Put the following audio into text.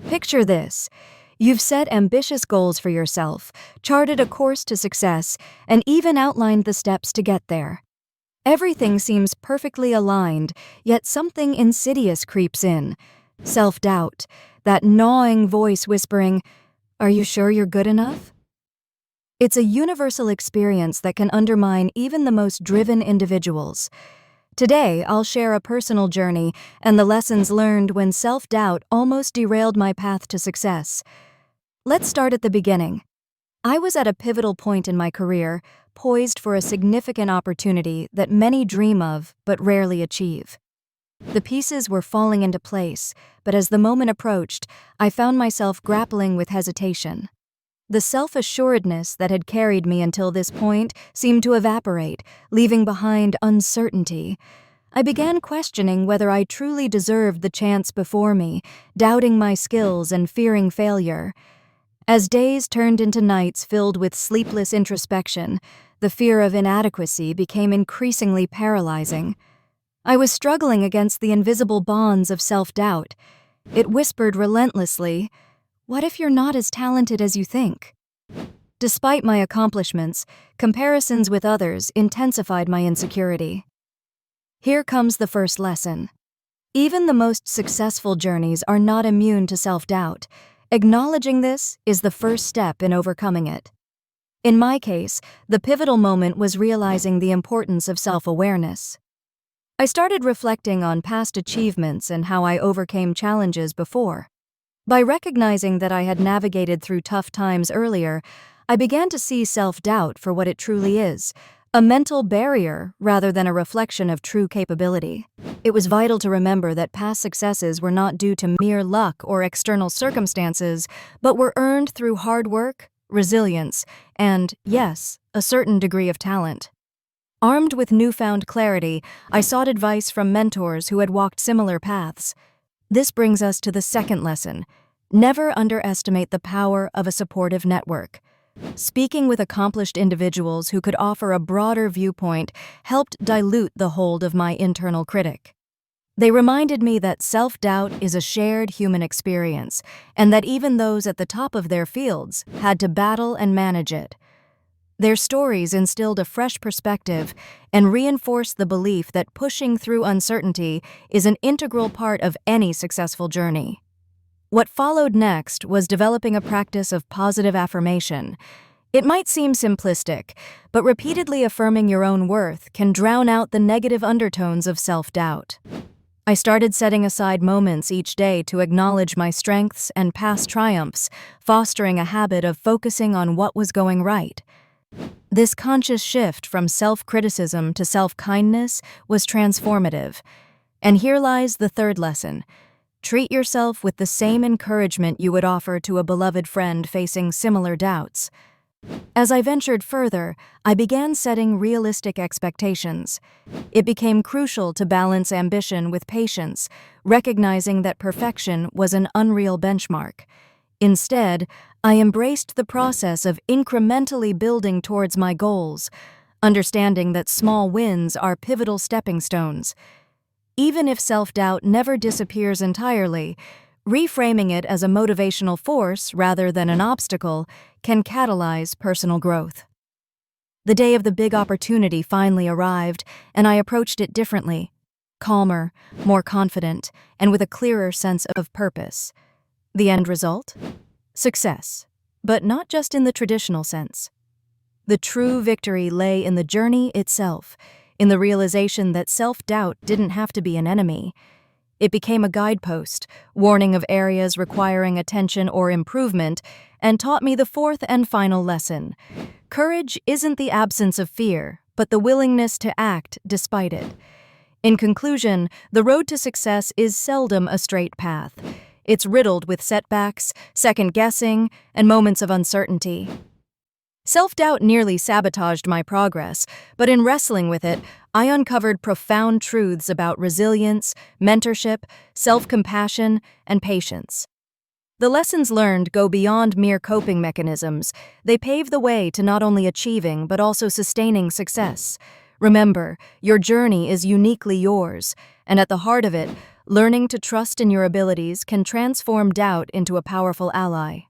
Picture this. You've set ambitious goals for yourself, charted a course to success, and even outlined the steps to get there. Everything seems perfectly aligned, yet something insidious creeps in. Self-doubt, that gnawing voice whispering, "Are you sure you're good enough?" It's a universal experience that can undermine even the most driven individuals. Today, I'll share a personal journey and the lessons learned when self-doubt almost derailed my path to success. Let's start at the beginning. I was at a pivotal point in my career, poised for a significant opportunity that many dream of but rarely achieve. The pieces were falling into place, but as the moment approached, I found myself grappling with hesitation. The self-assuredness that had carried me until this point seemed to evaporate, leaving behind uncertainty. I began questioning whether I truly deserved the chance before me, doubting my skills and fearing failure. As days turned into nights filled with sleepless introspection, the fear of inadequacy became increasingly paralyzing. I was struggling against the invisible bonds of self-doubt. It whispered relentlessly, "What if you're not as talented as you think?" Despite my accomplishments, comparisons with others intensified my insecurity. Here comes the first lesson. Even the most successful journeys are not immune to self-doubt. Acknowledging this is the first step in overcoming it. In my case, the pivotal moment was realizing the importance of self-awareness. I started reflecting on past achievements and how I overcame challenges before. By recognizing that I had navigated through tough times earlier, I began to see self-doubt for what it truly is, a mental barrier rather than a reflection of true capability. It was vital to remember that past successes were not due to mere luck or external circumstances, but were earned through hard work, resilience, and, yes, a certain degree of talent. Armed with newfound clarity, I sought advice from mentors who had walked similar paths. This brings us to the second lesson. Never underestimate the power of a supportive network. Speaking with accomplished individuals who could offer a broader viewpoint helped dilute the hold of my internal critic. They reminded me that self-doubt is a shared human experience, and that even those at the top of their fields had to battle and manage it. Their stories instilled a fresh perspective and reinforced the belief that pushing through uncertainty is an integral part of any successful journey. What followed next was developing a practice of positive affirmation. It might seem simplistic, but repeatedly affirming your own worth can drown out the negative undertones of self-doubt. I started setting aside moments each day to acknowledge my strengths and past triumphs, fostering a habit of focusing on what was going right. This conscious shift from self-criticism to self-kindness was transformative. And here lies the third lesson. Treat yourself with the same encouragement you would offer to a beloved friend facing similar doubts. As I ventured further, I began setting realistic expectations. It became crucial to balance ambition with patience, recognizing that perfection was an unreal benchmark. Instead, I embraced the process of incrementally building towards my goals, understanding that small wins are pivotal stepping stones. Even if self-doubt never disappears entirely, reframing it as a motivational force rather than an obstacle can catalyze personal growth. The day of the big opportunity finally arrived, and I approached it differently, calmer, more confident, and with a clearer sense of purpose. The end result? Success, but not just in the traditional sense. The true victory lay in the journey itself, in the realization that self-doubt didn't have to be an enemy. It became a guidepost, warning of areas requiring attention or improvement, and taught me the fourth and final lesson. Courage isn't the absence of fear, but the willingness to act despite it. In conclusion, the road to success is seldom a straight path. It's riddled with setbacks, second-guessing, and moments of uncertainty. Self-doubt nearly sabotaged my progress, but in wrestling with it, I uncovered profound truths about resilience, mentorship, self-compassion, and patience. The lessons learned go beyond mere coping mechanisms. They pave the way to not only achieving but also sustaining success. Remember, your journey is uniquely yours, and at the heart of it Learning to trust in your abilities can transform doubt into a powerful ally.